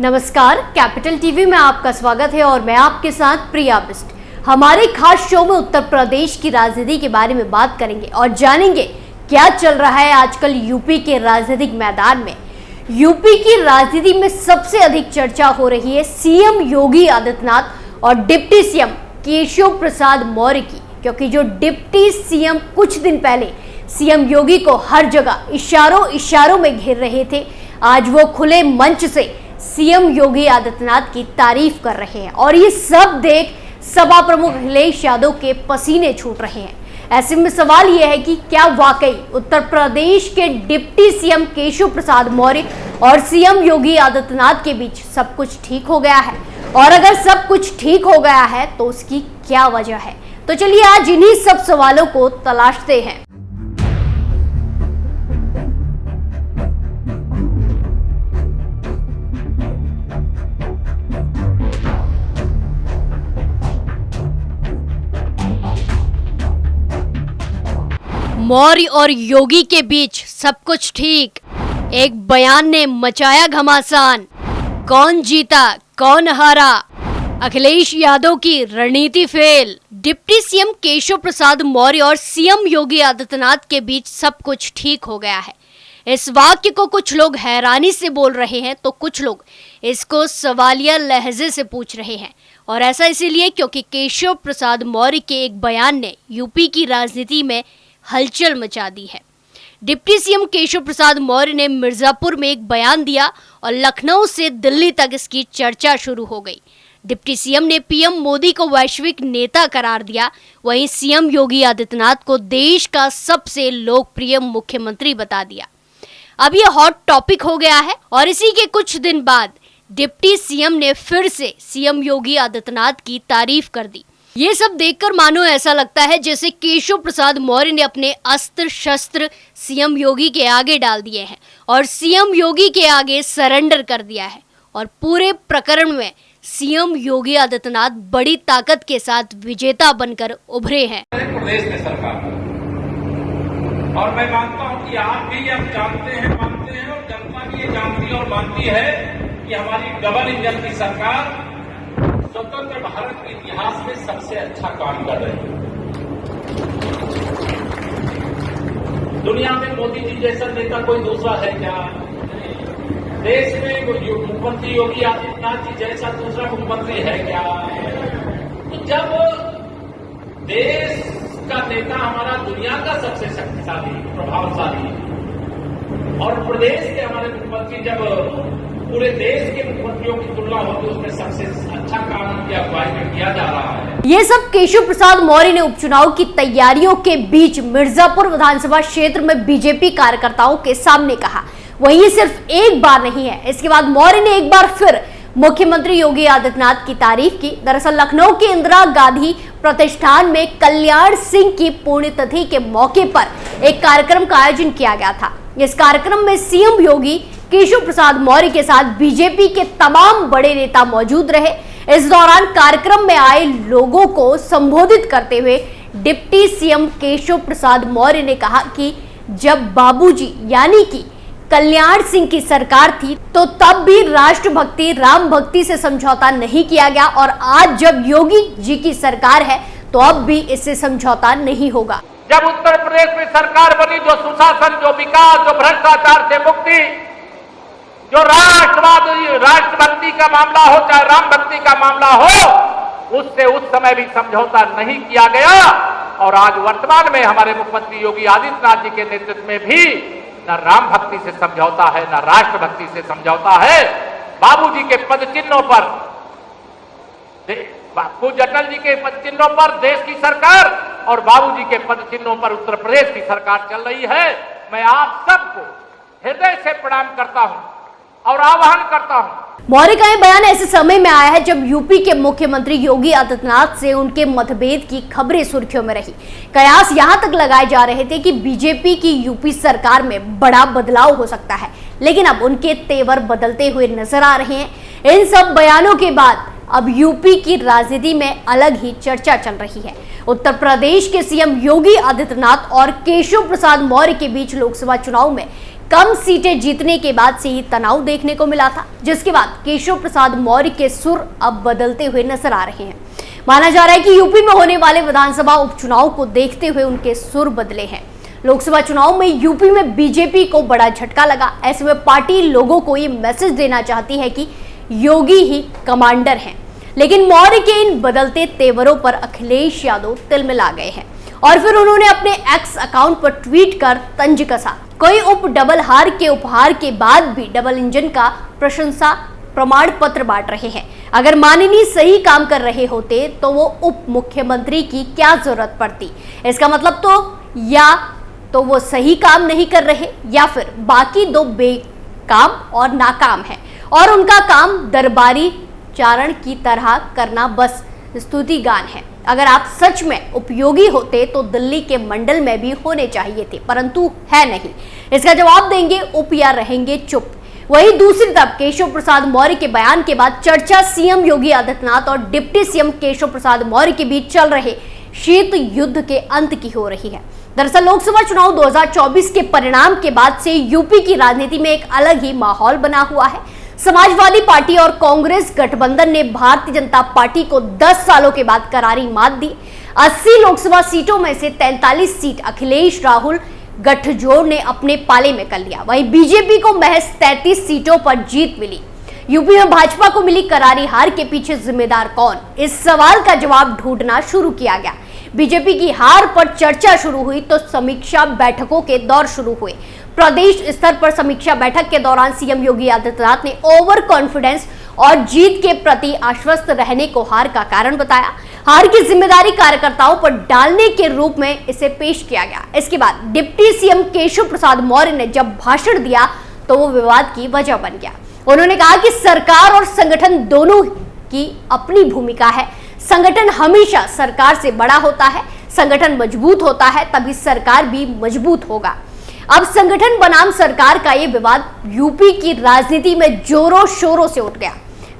नमस्कार, capital TV में आपका स्वागत है और मैं आपके साथ प्रिया बिस्ट। हमारे खास शो में उत्तर प्रदेश की राजनीति के बारे में बात करेंगे और जानेंगे क्या चल रहा है आजकल यूपी के राजनीतिक मैदान में। यूपी की राजनीति में सबसे अधिक चर्चा हो रही है सीएम योगी आदित्यनाथ और डिप्टी सीएम केशव प्रसाद मौर्य की, क्योंकि जो डिप्टी सीएम कुछ दिन पहले सीएम योगी को हर जगह इशारों में घेर रहे थे, आज वो खुले मंच से सीएम योगी आदित्यनाथ की तारीफ कर रहे हैं और ये सब देख सपा प्रमुख अखिलेश यादव के पसीने छूट रहे हैं। ऐसे में सवाल यह है कि क्या वाकई उत्तर प्रदेश के डिप्टी सीएम केशव प्रसाद मौर्य और सीएम योगी आदित्यनाथ के बीच सब कुछ ठीक हो गया है, और अगर सब कुछ ठीक हो गया है तो उसकी क्या वजह है। तो चलिए आज इन्हीं सब सवालों को तलाशते हैं। मौर्य और योगी के बीच सब कुछ ठीक, एक बयान ने मचाया घमासान। कौन जीता कौन हारा, अखिलेश यादव की रणनीति fail. Deputy CM Keshav Prasad Maurya और सीएम योगी आदित्यनाथ के बीच सब कुछ ठीक हो गया है। इस वाक्य को कुछ लोग हैरानी से बोल रहे हैं तो कुछ लोग इसको सवालिया लहजे से पूछ रहे हैं, और ऐसा इसीलिए क्योंकि केशव प्रसाद मौर्य के एक बयान ने यूपी की राजनीति में हलचल मचा दी है। डिप्टी सीएम केशव प्रसाद मौर्य ने मिर्जापुर में एक बयान दिया और लखनऊ से दिल्ली तक इसकी चर्चा शुरू हो गई। डिप्टी सीएम ने पीएम मोदी को वैश्विक नेता करार दिया, वहीं सीएम योगी आदित्यनाथ को देश का सबसे लोकप्रिय मुख्यमंत्री बता दिया। अब यह हॉट टॉपिक हो गया है और इसी के कुछ दिन बाद डिप्टी सीएम ने फिर से सीएम योगी आदित्यनाथ की तारीफ कर दी। ये सब देखकर मानो ऐसा लगता है जैसे केशव प्रसाद मौर्य ने अपने अस्त्र शस्त्र सीएम योगी के आगे डाल दिए हैं और सीएम योगी के आगे सरेंडर कर दिया है, और पूरे प्रकरण में सीएम योगी आदित्यनाथ बड़ी ताकत के साथ विजेता बनकर उभरे हैं। प्रदेश में सरकार, और मैं मानता हूं कि आप भी अब जानते हैं, मानते हैं, और जनता भी ये जानती और मानती है कि हमारी डबल इंजन की सरकार स्वतंत्र भारत के इतिहास में सबसे अच्छा काम कर रही है। दुनिया में मोदी जी जैसा नेता कोई दूसरा है क्या? देश में मुख्यमंत्री योगी आदित्यनाथ जी जैसा दूसरा मुख्यमंत्री है क्या? तो जब देश का नेता हमारा दुनिया का सबसे शक्तिशाली प्रभावशाली और प्रदेश के हमारे मुख्यमंत्री जब पूरे देश के मुख्यमंत्रियों की तुलना होती है उसमें सबसे अच्छा काम उनकी अगुवाई में किया जा रहा है। ये सब केशव प्रसाद मौर्य ने उपचुनाव की तैयारियों के बीच मिर्जापुर विधानसभा क्षेत्र में बीजेपी कार्यकर्ताओं के सामने कहा। वहीं ये सिर्फ एक बार नहीं है, इसके बाद मौर्य ने एक बार फिर मुख्यमंत्री योगी आदित्यनाथ की तारीफ की। दरअसल लखनऊ के इंदिरा गांधी प्रतिष्ठान में कल्याण सिंह की पुण्यतिथि के मौके पर एक कार्यक्रम का आयोजन किया गया था। इस कार्यक्रम में सीएम योगी केशव प्रसाद मौर्य के साथ बीजेपी के तमाम बड़े नेता मौजूद रहे। इस दौरान कार्यक्रम में आए लोगों को संबोधित करते हुए डिप्टी सीएम केशव प्रसाद मौर्य ने कहा कि जब बाबूजी यानी कि कल्याण सिंह की सरकार थी तो तब भी राष्ट्रभक्ति राम भक्ति से समझौता नहीं किया गया, और आज जब योगी जी की सरकार है तो अब भी इससे समझौता नहीं होगा। जब उत्तर प्रदेश में सरकार बनी, जो सुशासन, जो विकास, जो भ्रष्टाचार से मुक्ति, जो राष्ट्रवाद राष्ट्रभक्ति का मामला हो चाहे राम भक्ति का मामला हो, उससे उस समय भी समझौता नहीं किया गया। और आज वर्तमान में हमारे मुख्यमंत्री योगी आदित्यनाथ जी के नेतृत्व में भी न राम भक्ति से समझौता है, न राष्ट्रभक्ति से समझौता है। बाबूजी के पद चिन्हों पर, पूज्य अटल जी के पद चिन्हों पर देश की सरकार और बाबूजी के पद चिन्हों पर उत्तर प्रदेश की सरकार चल रही है। मैं आप सबको हृदय से प्रणाम करता हूं और आह्वान करता हूं। मौर्य का यह बयान ऐसे समय में आया है जब यूपी के मुख्यमंत्री योगी आदित्यनाथ से उनके मतभेद की खबरें सुर्खियों में रही। कयास यहां तक लगाए जा रहे थे कि बीजेपी की यूपी सरकार में बड़ा बदलाव हो सकता है, लेकिन अब उनके तेवर बदलते हुए नजर आ रहे हैं। इन सब बयानों के बाद अब यूपी की राजनीति में अलग ही चर्चा चल रही है। उत्तर प्रदेश के सीएम योगी आदित्यनाथ और केशव प्रसाद मौर्य के बीच लोकसभा चुनाव में कम सीटें जीतने के बाद से ही तनाव देखने को मिला था, जिसके बाद केशव प्रसाद मौर्य के सुर अब बदलते हुए नजर आ रहे हैं। माना जा रहा है कि यूपी में होने वाले विधानसभा उपचुनाव को देखते हुए उनके सुर बदले हैं। लोकसभा चुनाव में यूपी में बीजेपी को बड़ा झटका लगा। ऐसे में पार्टी लोगों को ये मैसेज देना चाहती है कि योगी ही कमांडर हैं। लेकिन मौर्य के इन बदलते तेवरों पर अखिलेश यादव तिलमिला गए हैं और फिर उन्होंने अपने एक्स अकाउंट पर ट्वीट कर तंज कसा। कोई उप डबल हार के उपहार के बाद भी डबल इंजन का प्रशंसा प्रमाण पत्र बांट रहे हैं। अगर माननीय सही काम कर रहे होते तो वो उप मुख्यमंत्री की क्या जरूरत पड़ती। इसका मतलब या तो वो सही काम नहीं कर रहे या फिर बाकी दो बेकाम और नाकाम है और उनका काम दरबारी चारण की तरह करना बस स्तुति गान है। अगर आप सच में उपयोगी होते तो दिल्ली के मंडल में भी होने चाहिए थे, परंतु है नहीं। इसका जवाब देंगे उप या रहेंगे चुप। वहीं दूसरी तरफ केशव प्रसाद मौर्य के बयान के बाद चर्चा सीएम योगी आदित्यनाथ और डिप्टी सीएम केशव प्रसाद मौर्य के बीच चल रहे शीत युद्ध के अंत की हो रही है। दरअसल लोकसभा चुनाव 2024 के परिणाम के बाद से यूपी की राजनीति में एक अलग ही माहौल बना हुआ है। समाजवादी पार्टी और कांग्रेस गठबंधन ने भारतीय जनता पार्टी को 10 सालों के बाद करारी मात दी। 80 लोकसभा सीटों में से 43 सीट अखिलेश राहुल गठजोड़ ने अपने पाले में कर लिया। वहीं बीजेपी को महज 33 सीटों पर जीत मिली। यूपी में भाजपा को मिली करारी हार के पीछे जिम्मेदार कौन, इस सवाल का जवाब ढूंढना शुरू किया गया। बीजेपी की हार पर चर्चा शुरू हुई तो समीक्षा बैठकों के दौर शुरू हुए। प्रदेश स्तर पर समीक्षा बैठक के दौरान सीएम योगी आदित्यनाथ ने ओवर कॉन्फिडेंस और जीत के प्रति आश्वस्त रहने को हार का कारण बताया। हार की जिम्मेदारी कार्यकर्ताओं पर डालने के रूप में इसे पेश किया गया। इसके बाद डिप्टी सीएम केशव प्रसाद मौर्य ने जब भाषण दिया तो वो विवाद की वजह बन गया। उन्होंने कहा कि सरकार और संगठन दोनों की अपनी भूमिका है। संगठन हमेशा सरकार से बड़ा होता है। संगठन मजबूत होता है तभी सरकार भी मजबूत होगा। अब संगठन बनाम सरकार का ये विवाद यूपी की राजनीति में जोरों शोरों से उठ गया।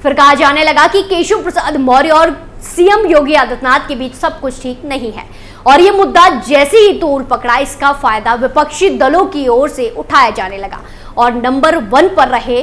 फिर कहा जाने लगा कि केशव प्रसाद मौर्य और सीएम योगी आदित्यनाथ के बीच सब कुछ ठीक नहीं है और ये मुद्दा जैसे ही तूल पकड़ा, इसका फायदा विपक्षी दलों की ओर से उठाया जाने लगा और नंबर 1 पर रहे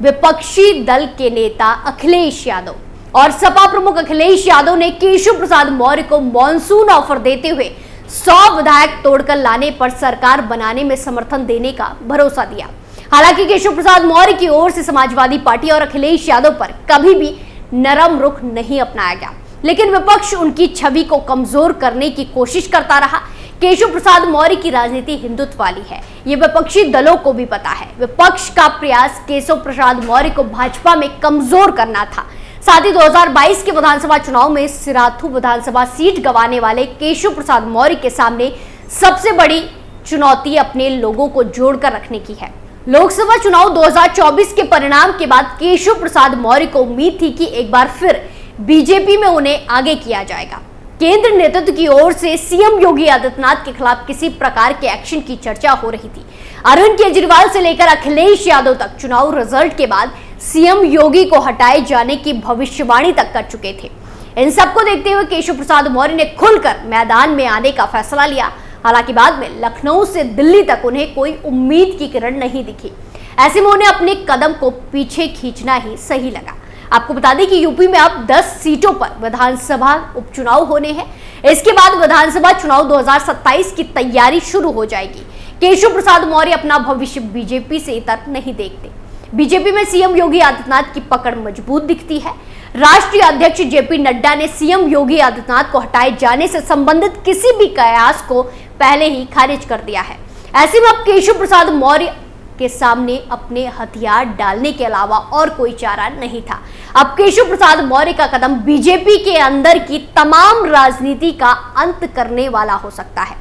विपक्षी दल के नेता अखिलेश यादव और सपा प्रमुख अखिलेश यादव ने केशव प्रसाद मौर्य को मॉनसून ऑफर देते हुए 100 विधायक तोड़कर लाने पर सरकार बनाने में समर्थन देने का भरोसा दिया। हालांकि केशव प्रसाद मौर्य की ओर से समाजवादी पार्टी और अखिलेश यादव पर कभी भी नरम रुख नहीं अपनाया गया, लेकिन विपक्ष उनकी छवि को कमजोर करने की कोशिश करता रहा। केशव प्रसाद मौर्य की राजनीति हिंदुत्व वाली है, ये विपक्षी दलों को भी पता है। विपक्ष का प्रयास केशव प्रसाद मौर्य को भाजपा में कमजोर करना था। साथ ही 2022 के विधानसभा चुनाव में सिराथू विधानसभा सीट गंवाने वाले केशव प्रसाद मौर्य के सामने सबसे बड़ी चुनौती अपने लोगों को जोड़कर रखने की है। लोकसभा चुनाव 2024 के परिणाम के बाद केशव प्रसाद मौर्य को उम्मीद थी कि एक बार फिर बीजेपी में उन्हें आगे किया जाएगा। केंद्र नेतृत्व की ओर से सीएम योगी आदित्यनाथ के खिलाफ किसी प्रकार के एक्शन की चर्चा हो रही थी। अरविंद केजरीवाल से लेकर अखिलेश यादव तक चुनाव रिजल्ट के बाद सीएम योगी को हटाए जाने की भविष्यवाणी तक कर चुके थे। इन सबको देखते हुए केशव प्रसाद मौर्य ने खुलकर मैदान में आने का फैसला लिया। हालांकि बाद में लखनऊ से दिल्ली तक उन्हें कोई उम्मीद की किरण नहीं दिखी। ऐसे में उन्हें अपने कदम को पीछे खींचना ही सही लगा। आपको बता दें कि यूपी में अब 10 सीटों पर विधानसभा उपचुनाव होने हैं। इसके बाद विधानसभा चुनाव 2027 की तैयारी शुरू हो जाएगी। केशव प्रसाद मौर्य अपना भविष्य बीजेपी से इतर नहीं देखते। बीजेपी में सीएम योगी आदित्यनाथ की पकड़ मजबूत दिखती है। राष्ट्रीय अध्यक्ष जेपी नड्डा ने सीएम योगी आदित्यनाथ को हटाए जाने से संबंधित किसी भी कयास को पहले ही खारिज कर दिया है। ऐसे में अब केशव प्रसाद मौर्य के सामने अपने हथियार डालने के अलावा और कोई चारा नहीं था। अब केशव प्रसाद मौर्य का कदम बीजेपी के अंदर की तमाम राजनीति का अंत करने वाला हो सकता है।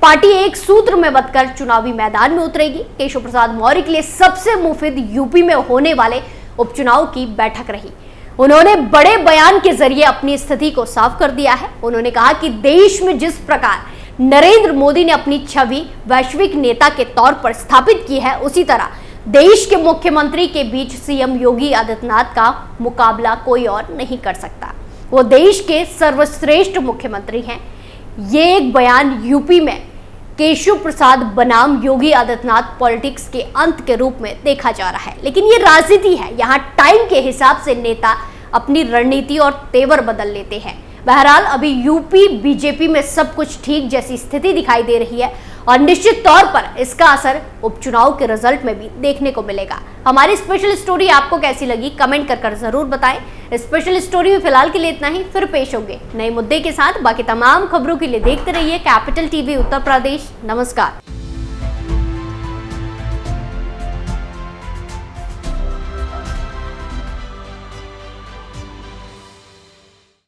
पार्टी एक सूत्र में बंधकर चुनावी मैदान में उतरेगी। केशव प्रसाद मौर्य के लिए सबसे मुफीद यूपी में होने वाले उपचुनाव की बैठक रही। उन्होंने बड़े बयान के जरिए अपनी स्थिति को साफ कर दिया है। उन्होंने कहा कि देश में जिस प्रकार नरेंद्र मोदी ने अपनी छवि वैश्विक नेता के तौर पर स्थापित की है, उसी तरह देश के मुख्यमंत्री के बीच सीएम योगी आदित्यनाथ का मुकाबला कोई और नहीं कर सकता। वो देश के सर्वश्रेष्ठ मुख्यमंत्री हैं। ये एक बयान यूपी में केशव प्रसाद बनाम योगी आदित्यनाथ पॉलिटिक्स के अंत के रूप में देखा जा रहा है। लेकिन ये राजनीति है, यहाँ टाइम के हिसाब से नेता अपनी रणनीति और तेवर बदल लेते हैं। बहरहाल अभी यूपी बीजेपी में सब कुछ ठीक जैसी स्थिति दिखाई दे रही है और निश्चित तौर पर इसका असर उपचुनाव के रिजल्ट में भी देखने को मिलेगा। हमारी स्पेशल स्टोरी आपको कैसी लगी कमेंट कर जरूर बताएं। स्पेशल स्टोरी में फिलहाल के लिए इतना ही, फिर पेश होंगे नए मुद्दे के साथ। बाकी तमाम खबरों के लिए देखते रहिए कैपिटल टीवी उत्तर प्रदेश। नमस्कार।